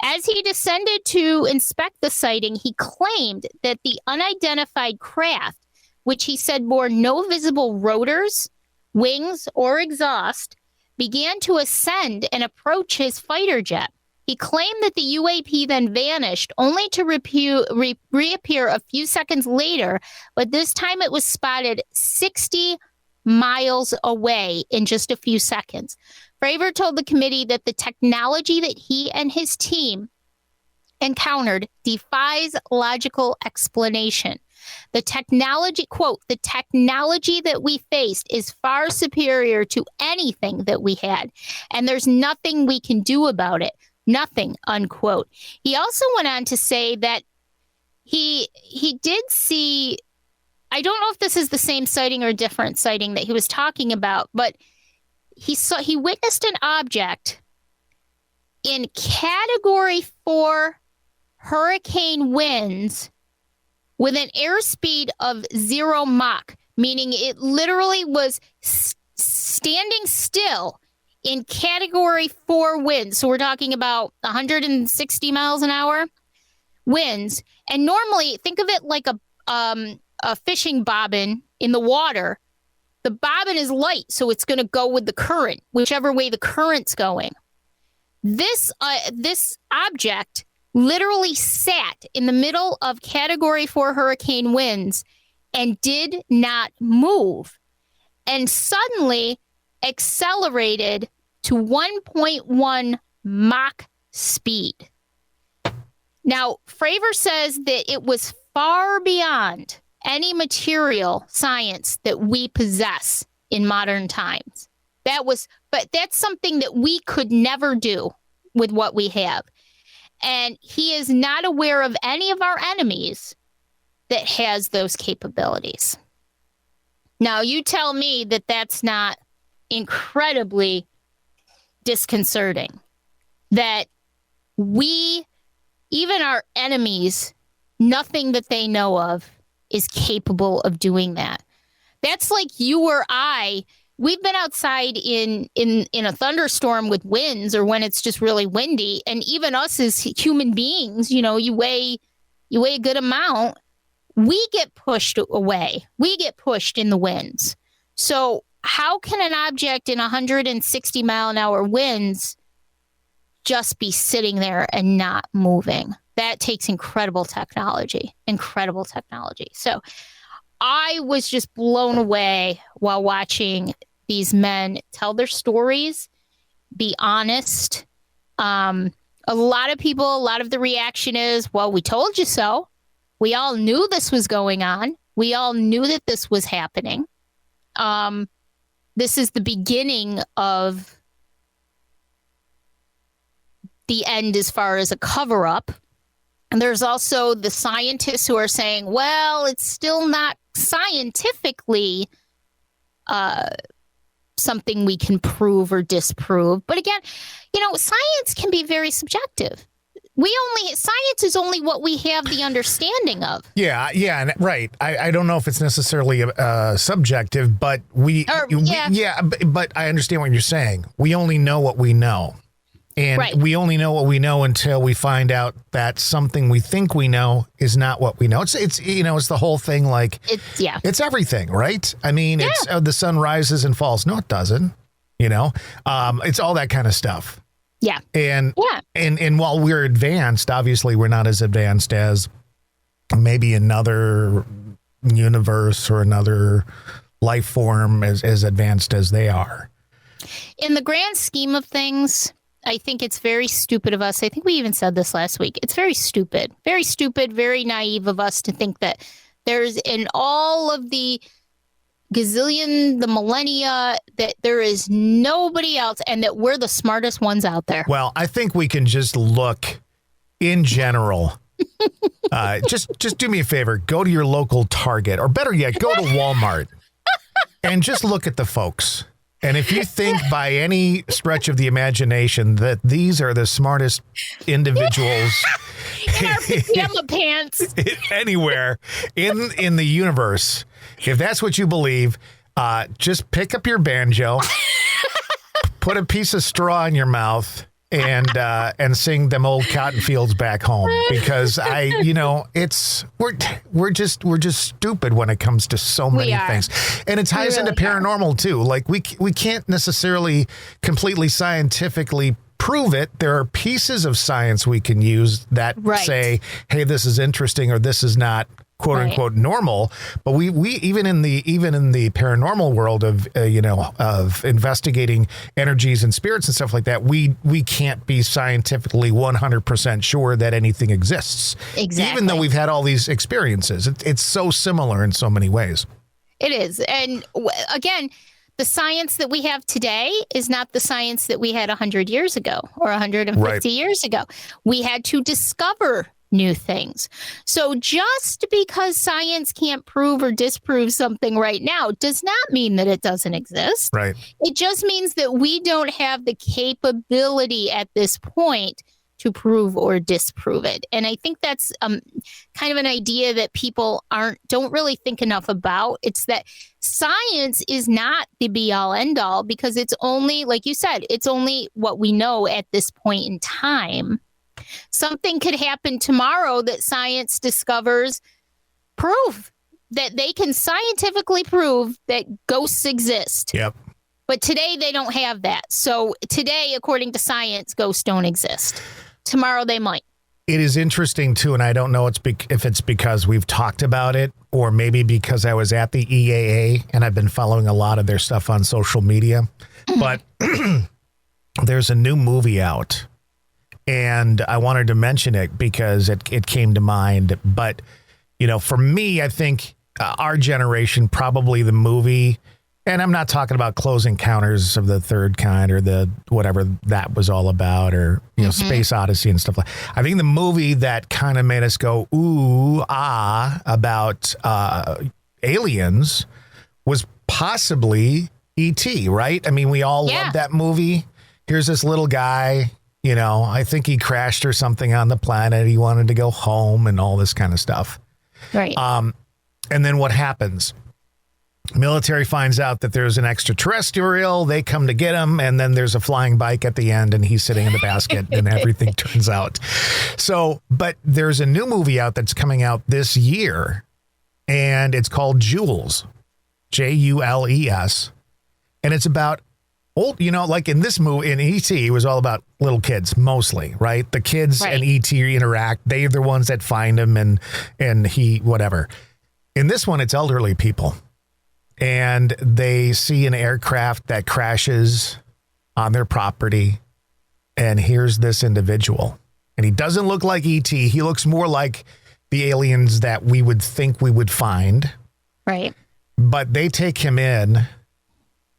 As he descended to inspect the sighting, he claimed that the unidentified craft, which he said bore no visible rotors, wings, or exhaust, began to ascend and approach his fighter jet. He claimed that the UAP then vanished, only to reappear a few seconds later, but this time it was spotted 60 miles away in just a few seconds. Fravor told the committee that the technology that he and his team encountered defies logical explanation. The technology, quote, the technology that we faced is far superior to anything that we had, and there's nothing we can do about it. Nothing, unquote. He also went on to say that he did see, I don't know if this is the same sighting or different sighting that he was talking about, but he witnessed an object in Category 4 hurricane winds with an airspeed of 0 Mach, meaning it literally was standing still in Category 4 winds. So we're talking about 160 miles an hour winds. And normally, think of it like a fishing bobbin in the water. The bobbin is light, so it's going to go with the current, whichever way the current's going. This object literally sat in the middle of Category 4 hurricane winds and did not move, and suddenly accelerated to 1.1 Mach speed. Now, Fravor says that it was far beyond any material science that we possess in modern times. But that's something that we could never do with what we have. And he is not aware of any of our enemies that has those capabilities. Now, you tell me that that's not incredibly disconcerting, that we, even our enemies, nothing that they know of is capable of doing that. That's like you or I. We've been outside in a thunderstorm with winds, or when it's just really windy, and even us as human beings, you weigh a good amount. We get pushed away. We get pushed in the winds. So how can an object in 160 mile an hour winds just be sitting there and not moving? That takes incredible technology. So I was just blown away while watching these men tell their stories, be honest. A lot of the reaction is, well, we told you so. We all knew this was going on. We all knew that this was happening. This is the beginning of the end as far as a cover-up. And there's also the scientists who are saying, well, it's still not scientifically something we can prove or disprove. But again, science can be very subjective. Science is only what we have the understanding of. Yeah, and right. I don't know if it's necessarily subjective, but but I understand what you're saying. We only know what we know. And we only know what we know until we find out that something we think we know is not what we know. It's it's the whole thing. Like it's everything, right? I mean, it's the sun rises and falls. No, it doesn't. It's all that kind of stuff. Yeah. And while we're advanced, obviously we're not as advanced as maybe another universe or another life form as advanced as they are. In the grand scheme of things, I think it's very stupid of us. I think we even said this last week. It's very stupid, very naive of us to think that there's in all of the the millennia, that there is nobody else and that we're the smartest ones out there. Well, I think we can just look in general. Just do me a favor. Go to your local Target, or better yet, go to Walmart and just look at the folks. And if you think by any stretch of the imagination that these are the smartest individuals in our pajama pants anywhere in the universe, if that's what you believe, just pick up your banjo, put a piece of straw in your mouth, and sing them old cotton fields back home, because we're just stupid when it comes to so many things. And it ties into paranormal too. Like we can't necessarily completely scientifically prove it. There are pieces of science we can use that say, hey, this is interesting or this is not quote unquote normal. But we even in the paranormal world of of investigating energies and spirits and stuff like that, we can't be scientifically 100% sure that anything exists. Exactly. Even though we've had all these experiences, it's so similar in so many ways. It is. And again, the science that we have today is not the science that we had 100 years ago or 150 years ago. We had to discover new things. So just because science can't prove or disprove something right now does not mean that it doesn't exist. Right. It just means that we don't have the capability at this point to prove or disprove it. And I think that's kind of an idea that people don't really think enough about. It's that science is not the be all end all, because it's only, like you said, it's only what we know at this point in time. Something could happen tomorrow that science discovers proof that they can scientifically prove that ghosts exist. Yep. But today they don't have that. So today, according to science, ghosts don't exist. Tomorrow they might. It is interesting too, and I don't know if it's because we've talked about it or maybe because I was at the EAA and I've been following a lot of their stuff on social media. But there's a new movie out. And I wanted to mention it because it came to mind. But, for me, I think our generation, probably the movie, and I'm not talking about Close Encounters of the Third Kind or the whatever that was all about, or, Space Odyssey and stuff like that. I think the movie that kind of made us go, ooh, ah, about aliens was possibly E.T., right? I mean, we all loved that movie. Here's this little guy. I think he crashed or something on the planet. He wanted to go home and all this kind of stuff. Right. And then what happens? Military finds out that there's an extraterrestrial. They come to get him. And then there's a flying bike at the end and he's sitting in the basket and everything turns out. So, but there's a new movie out that's coming out this year and it's called Jules, Jules. And it's about old, like in this movie, in E.T., it was all about little kids mostly, right? The kids and E.T. interact. They're the ones that find him and he, whatever. In this one, it's elderly people. And they see an aircraft that crashes on their property. And here's this individual. And he doesn't look like E.T. He looks more like the aliens that we would think we would find. Right. But they take him in.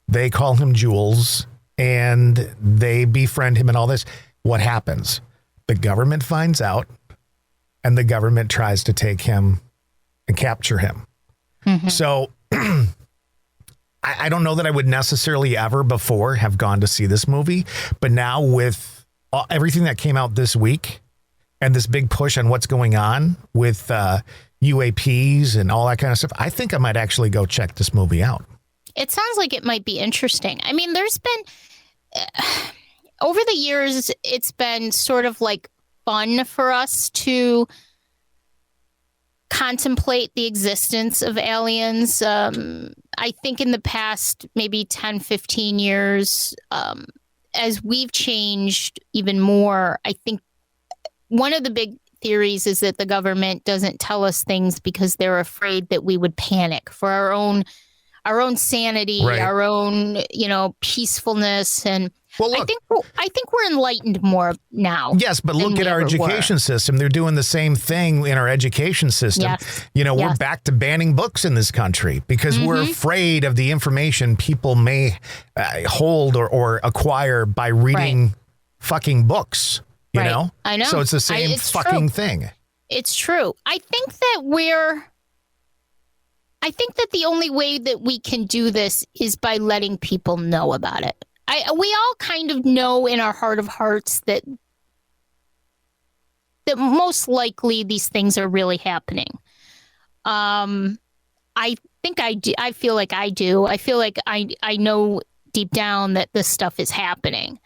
They call him Jules and they befriend him and all this. What happens? The government finds out and the government tries to take him and capture him. Mm-hmm. So I don't know that I would necessarily ever before have gone to see this movie. But now with everything that came out this week and this big push on what's going on with UAPs and all that kind of stuff, I think I might actually go check this movie out. It sounds like it might be interesting. I mean, there's been, over the years, it's been sort of like fun for us to contemplate the existence of aliens. I think in the past, maybe 10, 15 years, as we've changed even more, I think one of the big theories is that the government doesn't tell us things because they're afraid that we would panic for our own sanity, our own, peacefulness. And well, look, I think we're enlightened more now. Yes, but look at our education system. They're doing the same thing in our education system. Yes. We're back to banning books in this country because we're afraid of the information people may hold or acquire by reading fucking books, you know? I know. So it's the same fucking thing. It's true. I think that the only way that we can do this is by letting people know about it. We all kind of know in our heart of hearts that most likely these things are really happening. I think I do. I feel like I do. I feel like I know deep down that this stuff is happening.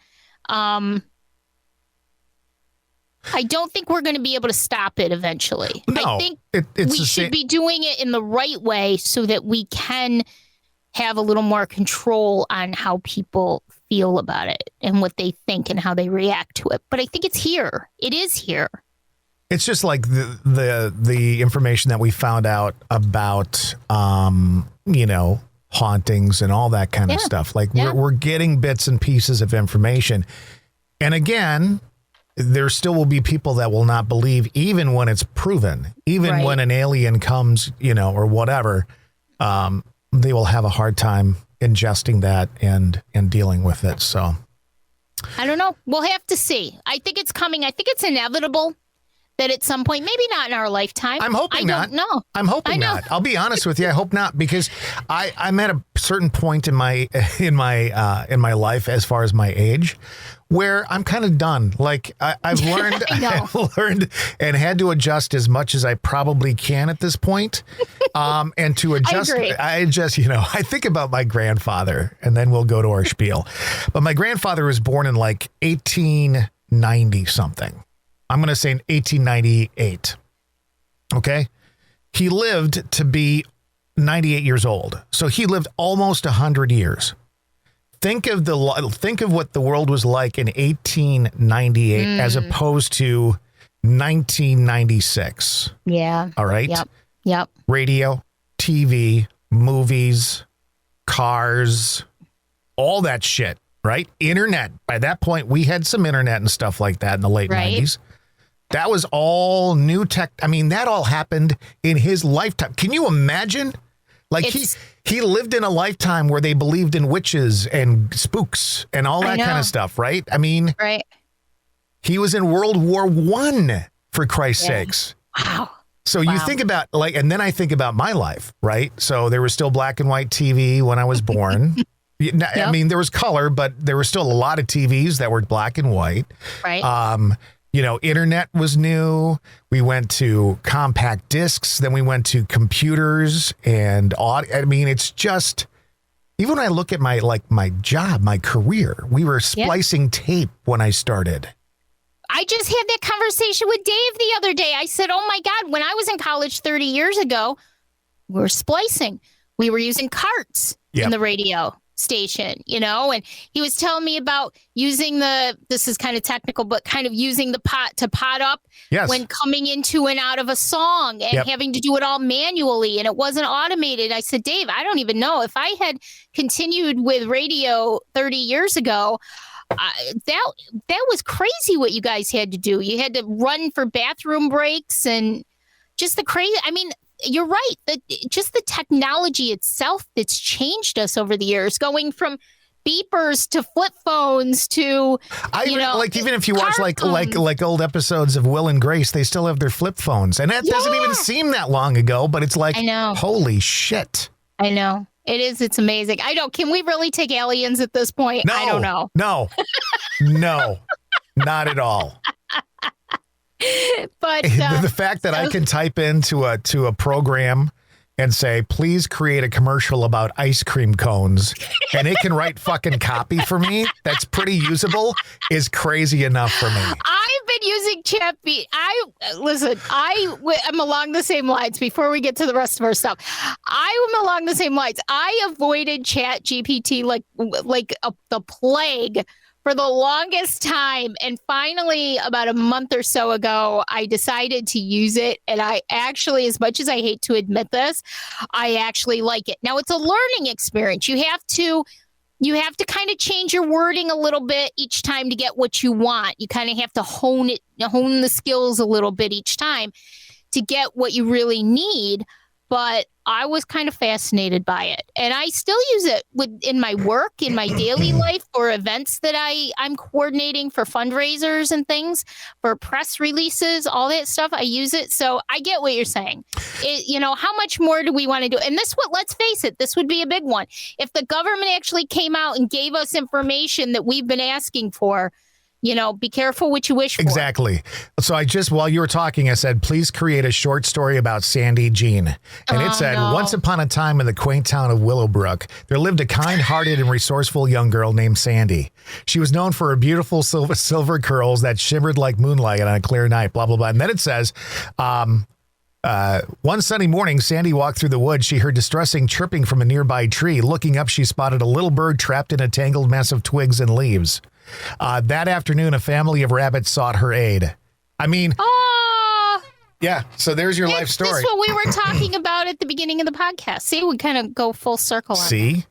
I don't think we're going to be able to stop it eventually. No, I think we should be doing it in the right way so that we can have a little more control on how people feel about it and what they think and how they react to it. But I think it's here. It is here. It's just like the information that we found out about, hauntings and all that kind of stuff. Like we're getting bits and pieces of information. And again, there still will be people that will not believe even when it's proven, even when an alien comes, or whatever, they will have a hard time ingesting that and dealing with it. So I don't know. We'll have to see. I think it's coming. I think it's inevitable that at some point, maybe not in our lifetime. I'm hoping not. No, I'm hoping not. I'll be honest with you. I hope not, because I'm at a certain point in my life as far as my age where I'm kind of done. Like I've learned, I've learned and had to adjust as much as I probably can at this point. And to adjust, I think about my grandfather, and then we'll go to our spiel. But my grandfather was born in like 1890 something. I'm going to say in 1898. Okay. He lived to be 98 years old. So he lived almost 100 years. Think of what the world was like in 1898 as opposed to 1996. Yeah. All right. Yep. Radio, TV, movies, cars, all that shit, right? Internet. By that point, we had some internet and stuff like that in the late 90s. That was all new tech. I mean, that all happened in his lifetime. Can you imagine? Like he lived in a lifetime where they believed in witches and spooks and all that kind of stuff, right? I mean, he was in World War I, for Christ's sakes. Wow. So you think about and then I think about my life, right? So there was still black and white TV when I was born. I mean, there was color, but there were still a lot of TVs that were black and white. Right. Internet was new. We went to compact discs. Then we went to computers and audio. I mean, it's just, even when I look at my job, my career, we were splicing tape when I started. I just had that conversation with Dave the other day. I said, oh my God, when I was in college 30 years ago, we were splicing. We were using carts in the radio station, and he was telling me about using this is kind of technical, but kind of using the pot to pot up when coming into and out of a song and having to do it all manually, and it wasn't automated. I said, Dave, I don't even know if I had continued with radio 30 years ago. That was crazy what you guys had to do. You had to run for bathroom breaks and just the crazy. I mean, you're right. Just the technology itself that's changed us over the years, going from beepers to flip phones to, even if you watch like old episodes of Will and Grace, they still have their flip phones. And that doesn't even seem that long ago, but it's like, I know. Holy shit. I know. It is. It's amazing. I don't. Can we really take aliens at this point? No, I don't know. No, not at all. But the fact that I can type into a program and say, please create a commercial about ice cream cones, and it can write fucking copy for me that's pretty usable, is crazy enough for me. I've been using ChatGPT. I'm along the same lines before we get to the rest of our stuff. I am along the same lines. I avoided ChatGPT like the plague for the longest time. And finally, about a month or so ago, I decided to use it. And I actually, as much as I hate to admit this, I actually like it. Now, it's a learning experience. You have to kind of change your wording a little bit each time to get what you want. You kind of have to hone the skills a little bit each time to get what you really need. But I was kind of fascinated by it. And I still use it in my work, in my daily life, for events that I'm coordinating for fundraisers and things, for press releases, all that stuff. I use it. So I get what you're saying. How much more do we want to do? And let's face it, this would be a big one. If the government actually came out and gave us information that we've been asking for, be careful what you wish for. Exactly. So while you were talking, I said, please create a short story about Sandy Jean. And it said, once upon a time in the quaint town of Willowbrook, there lived a kind-hearted and resourceful young girl named Sandy. She was known for her beautiful silver curls that shimmered like moonlight on a clear night, blah, blah, blah. And then it says, one sunny morning, Sandy walked through the woods. She heard distressing chirping from a nearby tree. Looking up, she spotted a little bird trapped in a tangled mess of twigs and leaves. That afternoon, a family of rabbits sought her aid. I mean, yeah. So there's your life story. That's what we were talking about at the beginning of the podcast. See, we kind of go full circle on that.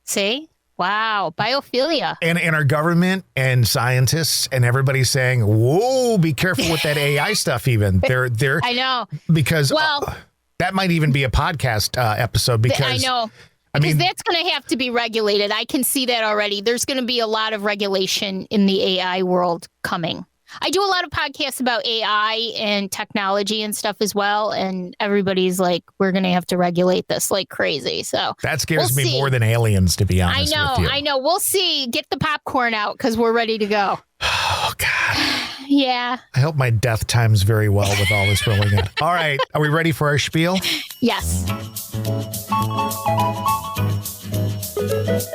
See? Wow. Biophilia. And our government and scientists and everybody's saying, whoa, be careful with that AI stuff even. They're I know. Because that might even be a podcast episode because I know. Because that's going to have to be regulated. I can see that already. There's going to be a lot of regulation in the AI world coming. I do a lot of podcasts about AI and technology and stuff as well. And everybody's like, we're going to have to regulate this like crazy. So that scares me more than aliens, to be honest. I know. We'll see. Get the popcorn out because we're ready to go. Oh, God. Yeah. I hope my death times very well with all this rolling in. All right. Are we ready for our spiel? Yes.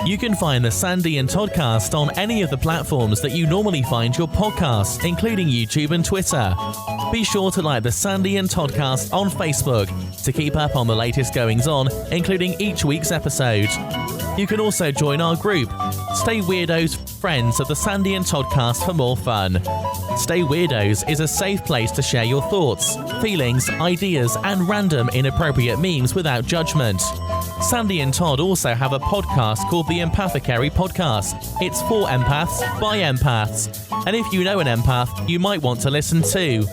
You can find the Sandy and Toddcast on any of the platforms that you normally find your podcasts, including YouTube and Twitter. Be sure to like the Sandy and Toddcast on Facebook to keep up on the latest goings-on, including each week's episode. You can also join our group, Stay Weirdos Friends of the Sandy and Toddcast, for more fun. Stay Weirdos is a safe place to share your thoughts, feelings, ideas, and random inappropriate memes without judgment. Sandy and Todd also have a podcast called the Empathecary Podcast. It's for empaths, by empaths. And if you know an empath, you might want to listen too.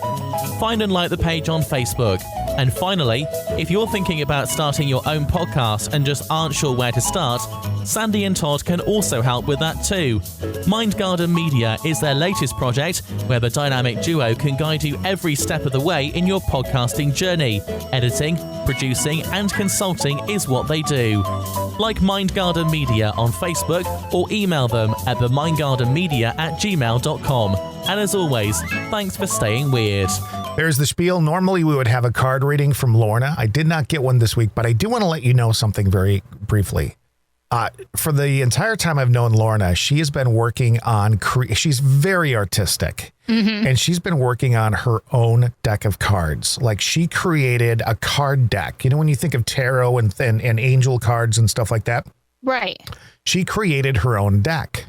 Find and like the page on Facebook. And finally, if you're thinking about starting your own podcast and just aren't sure where to start, Sandy and Todd can also help with that too. Mindgarden Media is their latest project where the dynamic duo can guide you every step of the way in your podcasting journey. Editing, producing, and consulting is what they do. Like Mindgarden Media on Facebook or email them at themindgardenmedia@gmail.com. And as always, thanks for staying weird. There's the spiel. Normally, we would have a card reading from Lorna. I did not get one this week, but I do want to let you know something very briefly. For the entire time I've known Lorna, she has been working on, she's very artistic, and she's been working on her own deck of cards. Like she created a card deck. You know, when you think of tarot and angel cards and stuff like that. Right. She created her own deck.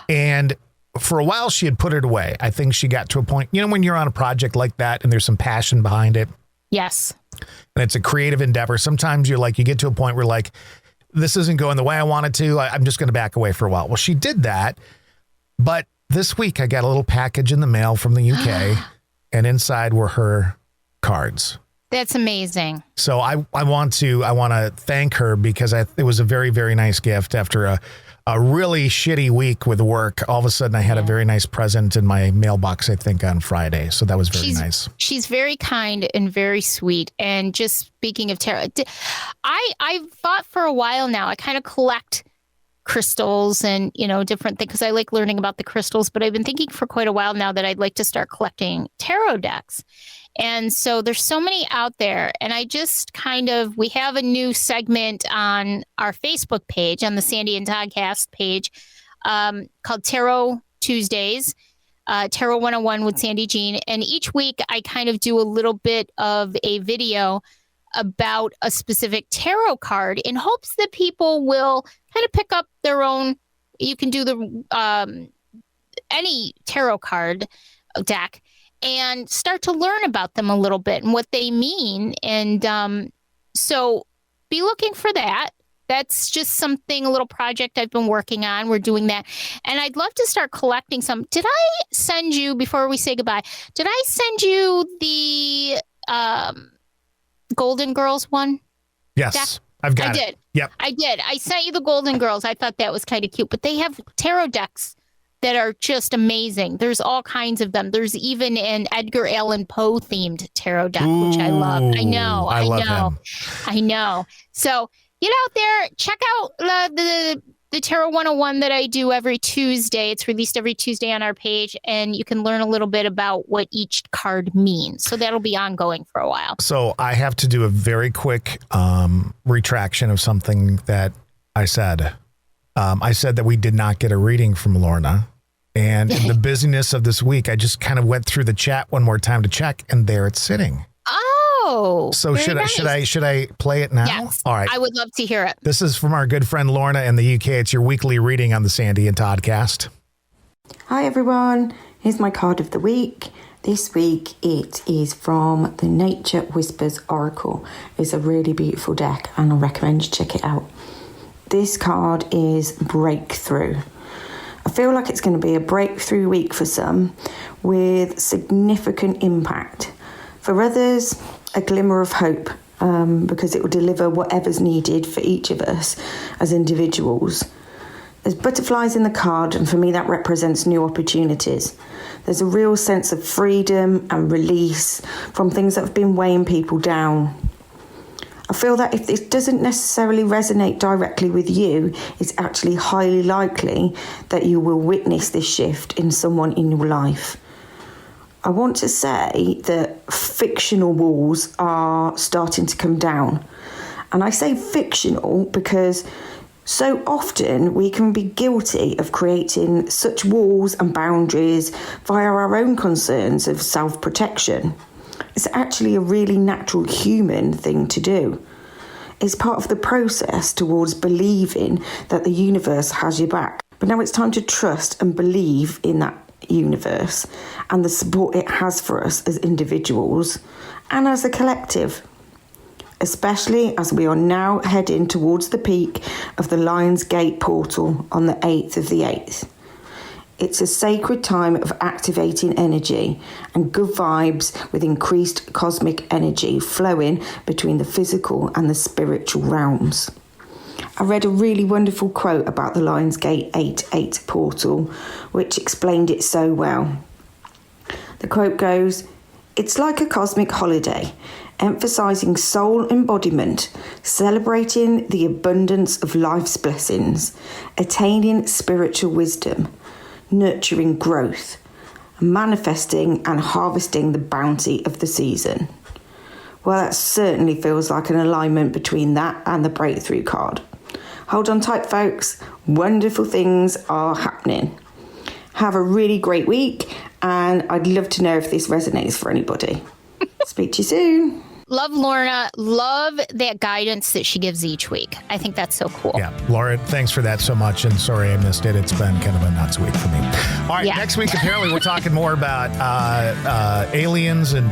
And for a while, she had put it away. I think she got to a point, you know, when you're on a project like that and there's some passion behind it. Yes. And it's a creative endeavor. Sometimes you get to a point where like, this isn't going the way I wanted to. I'm just going to back away for a while. Well, she did that. But this week I got a little package in the mail from the UK and inside were her cards. That's amazing. So I want to thank her because it was a very, very nice gift after a really shitty week with work. All of a sudden I had a very nice present in my mailbox, I think on Friday. So that was very nice. She's very kind and very sweet. And just speaking of tarot, I've thought for a while now, I kind of collect crystals and, you know, different things because I like learning about the crystals, but I've been thinking for quite a while now that I'd like to start collecting tarot decks. And so there's so many out there. And I just we have a new segment on our Facebook page, on the Sandy and Toddcast page, called Tarot Tuesdays, Tarot 101 with Sandy Jean. And each week I kind of do a little bit of a video about a specific tarot card in hopes that people will kind of pick up their own. You can do any tarot card deck and start to learn about them a little bit and what they mean. And so be looking for that. That's just a little project I've been working on. We're doing that. And I'd love to start collecting some. Did I send you, before we say goodbye, did I send you the Golden Girls one? Yes, deck? I've got it. I did. Yep. I did. I sent you the Golden Girls. I thought that was kind of cute. But they have tarot decks that are just amazing. There's all kinds of them. There's even an Edgar Allan Poe themed tarot deck, which I love. I know. I love him. I know. So get out there, check out the the Tarot 101 that I do every Tuesday. It's released every Tuesday on our page, and you can learn a little bit about what each card means. So that'll be ongoing for a while. So I have to do a very quick retraction of something that I said. I said that we did not get a reading from Lorna. And in the busyness of this week, I just kind of went through the chat one more time to check, and there it's sitting. Oh, so should I play it now? Yes. All right. I would love to hear it. This is from our good friend Lorna in the UK. It's your weekly reading on the Sandy and Toddcast. Hi everyone. Here's my card of the week. This week it is from the Nature Whispers Oracle. It's a really beautiful deck, and I recommend you check it out. This card is Breakthrough. I feel like it's going to be a breakthrough week for some with significant impact. For others, a glimmer of hope, because it will deliver whatever's needed for each of us as individuals. There's butterflies in the card, and for me that represents new opportunities. There's a real sense of freedom and release from things that have been weighing people down. I feel that if this doesn't necessarily resonate directly with you, it's actually highly likely that you will witness this shift in someone in your life. I want to say that fictional walls are starting to come down. And I say fictional because so often we can be guilty of creating such walls and boundaries via our own concerns of self-protection. It's actually a really natural human thing to do. It's part of the process towards believing that the universe has your back. But now it's time to trust and believe in that universe and the support it has for us as individuals and as a collective, especially as we are now heading towards the peak of the Lion's Gate portal on the 8th of the 8th. It's a sacred time of activating energy and good vibes with increased cosmic energy flowing between the physical and the spiritual realms. I read a really wonderful quote about the Lion's Gate 8-8 portal, which explained it so well. The quote goes, "It's like a cosmic holiday, emphasizing soul embodiment, celebrating the abundance of life's blessings, attaining spiritual wisdom, nurturing growth, manifesting and harvesting the bounty of the season." Well, that certainly feels like an alignment between that and the breakthrough card. Hold on tight, folks. Wonderful things are happening. Have a really great week, and I'd love to know if this resonates for anybody. Speak to you soon. Love Lorna. Love that guidance that she gives each week. I think that's so cool. Yeah, Laura, thanks for that so much, and sorry I missed it. It's been kind of a nuts week for me. All right, Next week, apparently, we're talking more about aliens and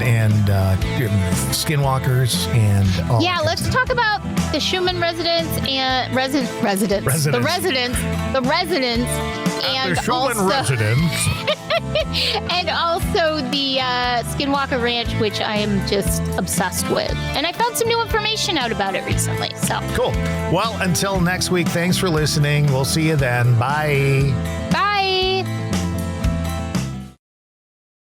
skinwalkers and all. Yeah, let's talk about the Schumann residents and residents, and the Schumann residents. and also the Skinwalker Ranch, which I am just obsessed with. And I found some new information out about it recently. So cool. Well, until next week, thanks for listening. We'll see you then. Bye.